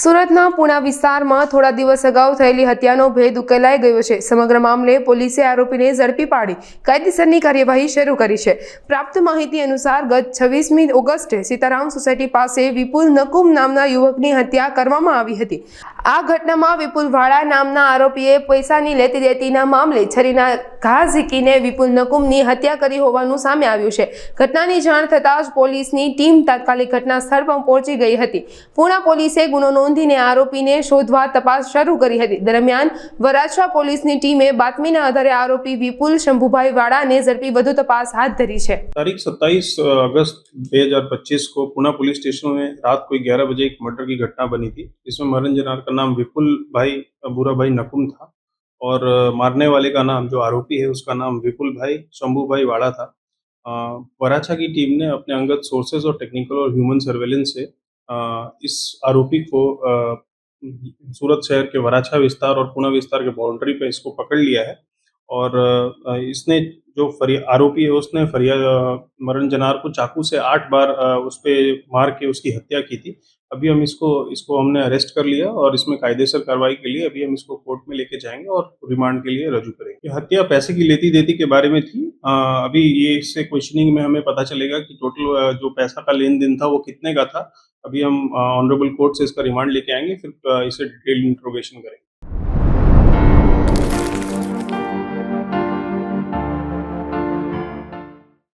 સુરતના પુણા વિસ્તારમાં થોડા દિવસ અગાઉ થયેલી હત્યાનો ભેદ ઉકેલાઈ ગયો છે। સમગ્ર મામલે પોલીસે આરોપીને ઝડપી પાડી કાયદેસરની કાર્યવાહી શરૂ કરી છે। પ્રાપ્ત માહિતી અનુસાર ગત 26મી ઓગસ્ટે સીતારામ સોસાયટી પાસે વિપુલ નકુમ નામના યુવકની હત્યા કરવામાં આવી હતી। આ ઘટનામાં વિપુલ વાળા નામના આરોપીએ પૈસાની લેતી દેતીના મામલે છરીના ઘા ઝીકીને વિપુલ નકુમની હત્યા કરી હોવાનું સામે આવ્યું છે। ઘટનાની જાણ થતાં જ પોલીસની ટીમ તાત્કાલિક ઘટના સ્થળ પર પહોંચી ગઈ હતી। પુણા પોલીસે ગુનો નોંધીને આરોપીને શોધવા તપાસ શરૂ કરી હતી। દરમિયાન વરાછા પોલીસની ટીમે બાતમીના આધારે આરોપી વિપુલ શંભુભાઈ वाड़ा ઝડપી વધુ તપાસ हाथ धरी है। तारीख 27 अगस्त 2025 को पुणे पुलिस स्टेशन में रात को 11 बजे एक मर्डर की घटना बनी थी, जिसमें मरण जनार का नाम विपुल भाई बुरा भाई नकुम था और मारने वाले का नाम जो आरोपी है उसका नाम विपुल भाई शंभू भाई वाड़ा था। वराछा की टीम ने अपने अंगत सोर्सेज और टेक्निकल और ह्यूमन सर्वेलेंस से इस आरोपी को सूरत शहर के वराछा विस्तार और पुणे विस्तार के बाउंड्री पे इसको पकड़ लिया है और इसने जो आरोपी है उसने मरण जनार को चाकू से 8 बार उस पे मार के उसकी हत्या की थी। अभी हम इसको हमने अरेस्ट कर लिया और इसमें कायदेसर कार्रवाई के लिए अभी हम इसको कोर्ट में लेके जाएंगे और रिमांड के लिए रजू करेंगे। ये हत्या पैसे की लेती देती के बारे में थी। अभी ये इससे क्वेश्चनिंग में हमें पता चलेगा कि टोटल जो पैसा का लेन देन था वो कितने का था। अभी हम ऑनरेबल कोर्ट से इसका रिमांड लेके आएंगे, फिर इसे डिटेल इंट्रोगेशन करेंगे।